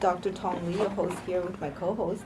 Dr. Tong Lee, your host here with my co-host.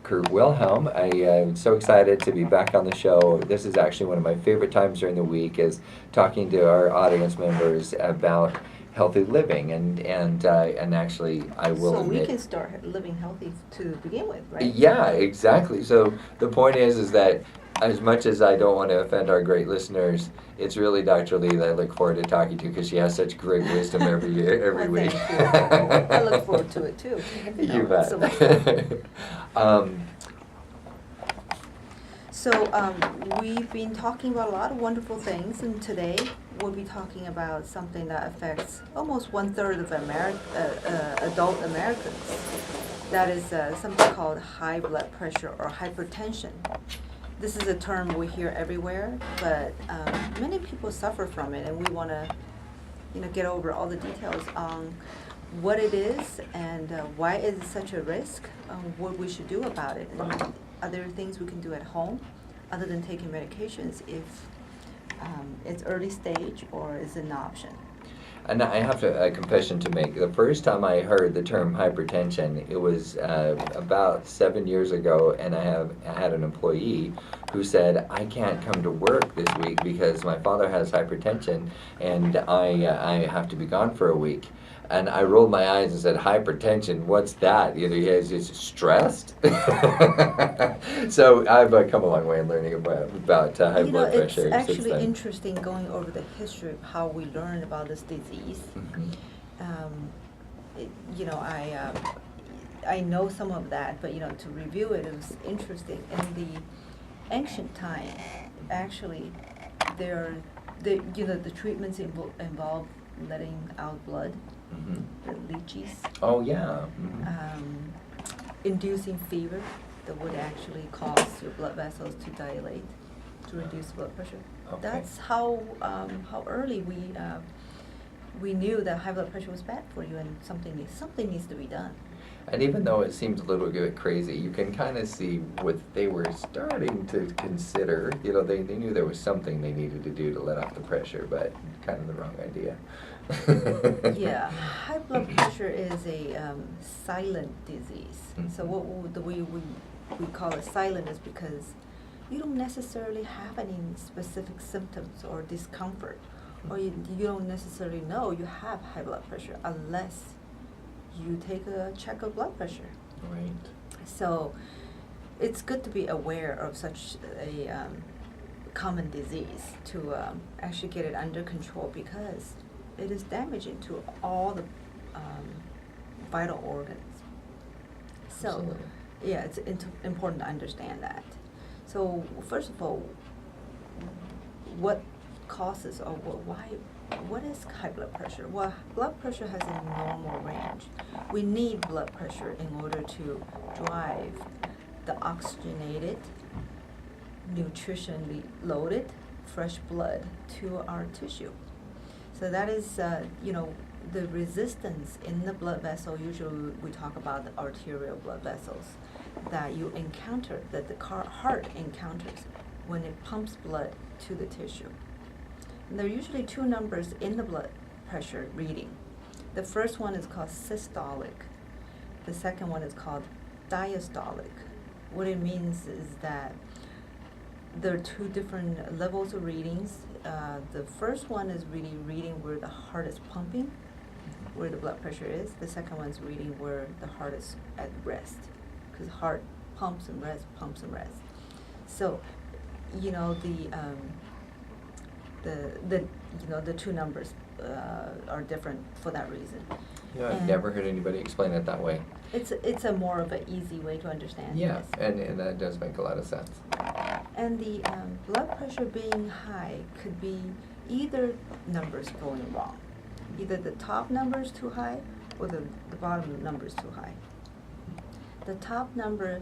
Kurt Wilhelm. I am so excited to be back on the show. This is actually one of my favorite times during the week is talking to our audience members about healthy living and actually I will So admit we can start living healthy to begin with, right? yeah, exactly. So the point is that as much as I don't want to offend our great listeners, it's really Dr. Lee that I look forward to talking to because she has such great wisdom every year, every Well, week. thank you. I look forward to it too. You It's bet. so much fun. um, So we've been talking about a lot of wonderful things, and today we'll be talking about something that affects almost 1/3 of adult Americans. That is something called high blood pressure or hypertension. This is a term we hear everywhere, but many people suffer from it, and we want to, get over all the details on what it is and why is it such a risk, what we should do about it, and other things we can do at home, other than taking medications if it's early stage or is an option. And I have a confession to make. The first time I heard the term hypertension, it was about 7 years ago, and I had an employee who said, "I can't come to work this week because my father has hypertension, and I have to be gone for a week." And I rolled my eyes and said, "Hypertension? What's that? Either he is stressed." So I've come a long way in learning about high blood pressure It's since actually then. interesting going over the history of how we learned about this disease. Mhm. I know some of that, but to review it, it was interesting. In the ancient time, actually, the treatments involve letting out blood, Mhm. the leeches, Oh yeah. Mhm. inducing fever that would actually cause your blood vessels to dilate to reduce blood pressure. Okay. That's how early we knew that high blood pressure was bad for you, and something needs to be done. And even though it seems a little bit crazy, you can kind of see what they were starting to consider. They knew there was something they needed to do to let off the pressure, but kind of the wrong idea. Yeah, high blood pressure is a silent disease. So the way we call it silent is because you don't necessarily have any specific symptoms or discomfort, or you don't necessarily know you have high blood pressure unless you take a check of blood pressure. Right. So it's good to be aware of such a common disease to actually get it under control, because it is damaging to all the vital organs. So, Absolutely. yeah, it's important to understand that. So, first of all, what causes or what is high blood pressure? Well, blood pressure has a normal range. We need blood pressure in order to drive the oxygenated, nutritionally loaded, fresh blood to our tissue. So that is, the resistance in the blood vessel. Usually we talk about the arterial blood vessels that you encounter, that the heart encounters when it pumps blood to the tissue. And there are usually two numbers in the blood pressure reading. The first one is called systolic. The second one is called diastolic. What it means is that there are two different levels of readings. The first one is really reading where the heart is pumping, where the blood pressure is. The second one is reading where the heart is at rest, because heart pumps and rests, pumps and rests. So, the two numbers are different for that reason. Yeah, I've And never heard anybody explain it that way. It's a more of an easy way to understand Yeah, this. and that does make a lot of sense. And the blood pressure being high could be either numbers going wrong. Either the top number is too high or the bottom number is too high. The top number,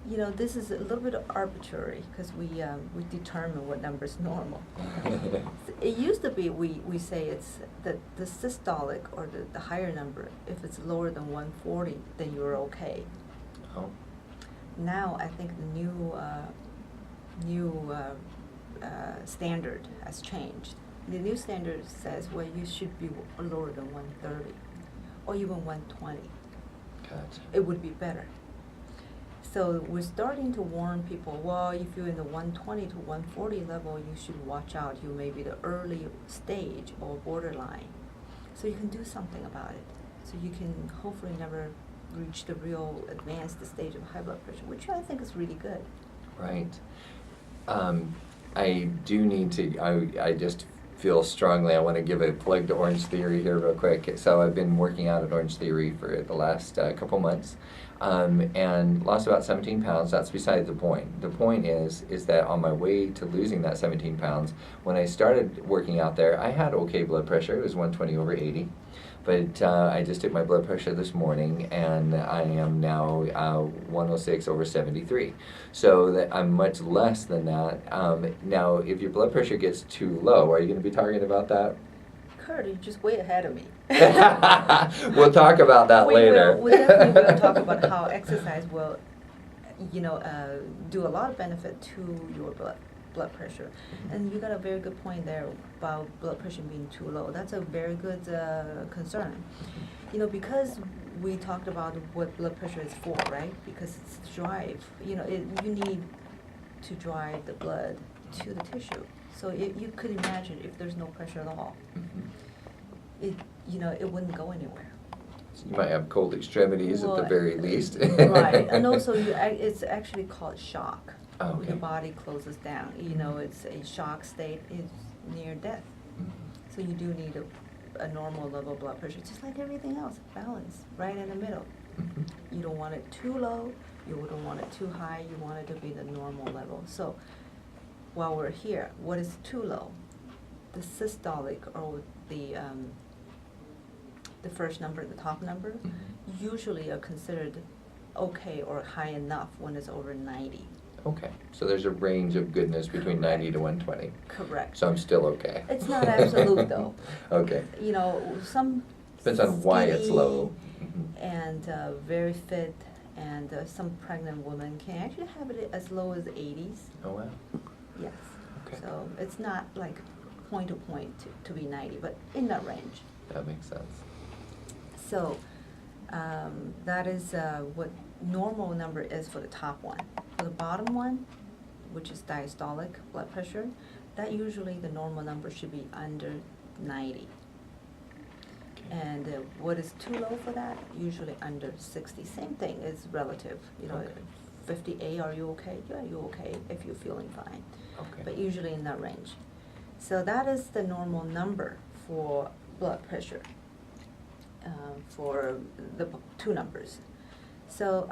this is a little bit arbitrary because we determine what number is normal. It used to be we say it's the systolic or the higher number. If it's lower than 140, then you're okay. Oh. Now I think the new standard has changed. The new standard says, well, you should be lower than 130 or even 120. Gotcha. it would be better. So we're starting to warn people, well, if you're in the 120 to 140 level, you should watch out. You may be the early stage or borderline. So you can do something about it. So you can hopefully never reach the real advanced stage of high blood pressure, which I think is really good. Right. I do need to, I just feel strongly, I want to give a plug to Orange Theory here real quick. So I've been working out at Orange Theory for the last couple months, and lost about 17 pounds. That's beside the point. The point is that on my way to losing that 17 pounds, when I started working out there, I had okay blood pressure. It was 120/80. But I just took my blood pressure this morning, and I am now 106/73. So that I'm much less than that. Now, if your blood pressure gets too low, are you going to be talking about that? Kurt, you're just way ahead of me. We'll talk about that later. We definitely will talk about how exercise will, do a lot of benefit to your blood pressure. And you got a very good point there about blood pressure being too low. That's a very good concern. Because we talked about what blood pressure is for, right? Because it's drive. You need to drive the blood to the tissue. So you could imagine if there's no pressure at all, it wouldn't go anywhere. So you might have cold extremities at the very least. Right, and also it's actually called shock. Oh, okay. The body closes down. It's a shock state. It's near death. So you do need a normal level of blood pressure, just like everything else, balance, right in the middle. You don't want it too low. You don't want it too high. You want it to be the normal level. So while we're here, what is too low? The systolic, or the first number, the top number, usually are considered okay or high enough when it's over 90. Okay, so there's a range of goodness between 90 to 120. Correct. So I'm still okay. It's not absolute though. Okay. Some depends on why it's low. And very fit, and some pregnant women can actually have it as low as 80s. Oh wow. Yes. Okay. So it's not like point to point to be 90, but in that range. That makes sense. So that is what normal number is for the top one. For the bottom one, which is diastolic blood pressure, that usually the normal number should be under 90. And what is too low for that? Usually under 60. Same thing, is relative. 50A, are you okay? Yeah, you're okay if you're feeling fine. Okay. But usually in that range. So that is the normal number for blood pressure, for the two numbers. So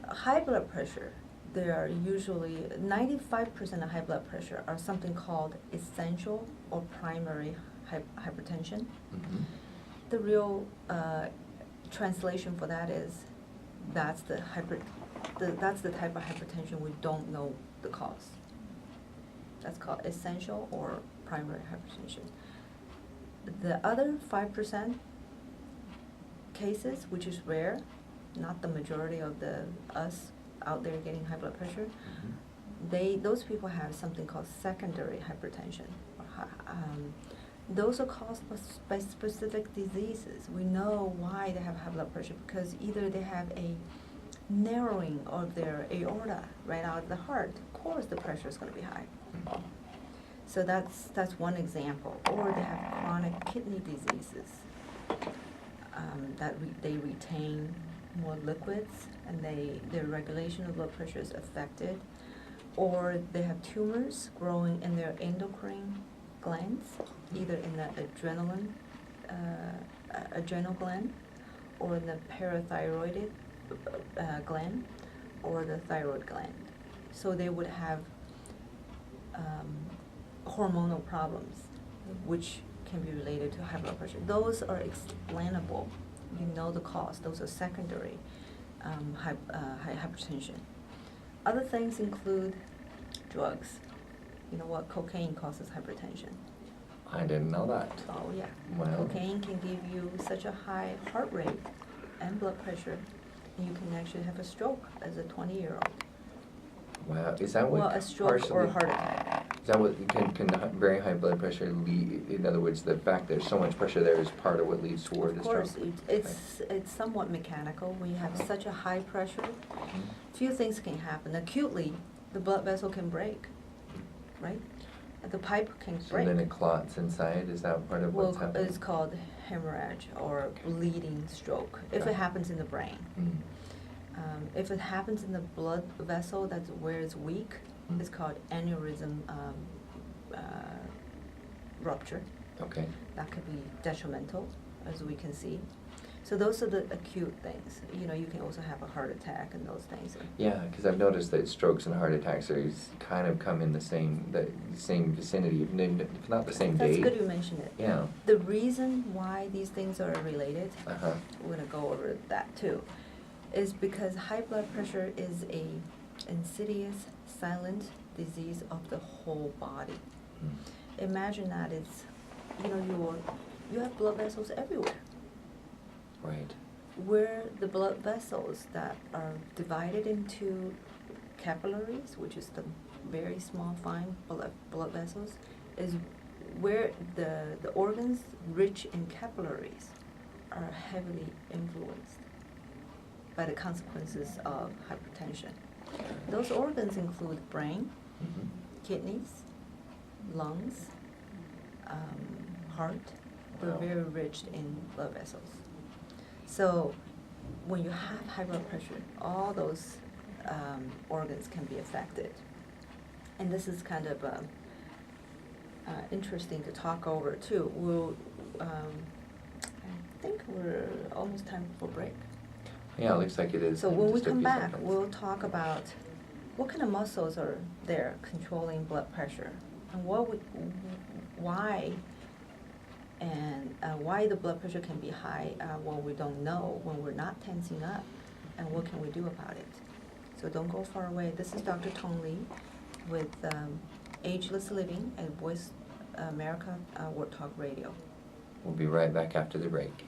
high blood pressure, there are usually 95% of high blood pressure are something called essential or primary hypertension. The real translation for that is that's the type of hypertension we don't know the cause. That's called essential or primary hypertension. The other 5% cases, which is rare, not the majority of us out there getting high blood pressure, those people have something called secondary hypertension. Those are caused by specific diseases. We know why they have high blood pressure, because either they have a narrowing of their aorta right out of the heart. Of course the pressure is going to be high. So that's one example. Or they have chronic kidney diseases that they retain more liquids, and their regulation of blood pressure is affected. Or they have tumors growing in their endocrine glands, either in the adrenal gland, or in the parathyroid gland, or the thyroid gland. So they would have hormonal problems, which can be related to high blood pressure. Those are explainable. You know the cause. Those are secondary high hypertension. Other things include drugs. You know what? Cocaine causes hypertension. I didn't know that. Oh yeah. Wow. Cocaine can give you such a high heart rate and blood pressure, and you can actually have a stroke as a 20-year-old. Wow, is that what Well, a stroke or a partially- heart attack. Is that what, can very high blood pressure lead, in other words, the fact there's so much pressure there is part of what leads toward the Of stroke? course, it's somewhat mechanical. When you have such a high pressure, few things can happen. Acutely, the blood vessel can break, right? The pipe can So break. then it clots inside, is that part of what's happening? It's called hemorrhage or bleeding stroke, if Okay. it happens in the brain. Mm. If it happens in the blood vessel, that's where it's weak, Mm. it's called aneurysm rupture. Okay. That could be detrimental, as we can see. So those are the acute things. You know, you can also have a heart attack and those things. Yeah, because I've noticed that strokes and heart attacks are kind of come in the same vicinity, if not the same That's day. good you mentioned it. Yeah. The reason why these things are related, Uh-huh. we're gonna go over that too, is because high blood pressure is a insidious, silent disease of the whole body. Mm. Imagine that it's, you know, you have blood vessels everywhere. Right. Where the blood vessels that are divided into capillaries, which is the very small, fine blood vessels, is where the organs rich in capillaries are heavily influenced by the consequences of hypertension. Those organs include brain, Mhm. kidneys, lungs, heart. They're Wow. very rich in blood vessels. So when you have high blood pressure, all those organs can be affected. And this is kind of interesting to talk over too. I think we're almost time for break. Yeah, it looks like it is. So in when we just a come few back, seconds. we'll talk about what kind of muscles are there controlling blood pressure, and why the blood pressure can be high when we don't know, when we're not tensing up, and what can we do about it. So don't go far away. This is Dr. Tong Li with Ageless Living and Voice America Word Talk Radio. We'll be right back after the break.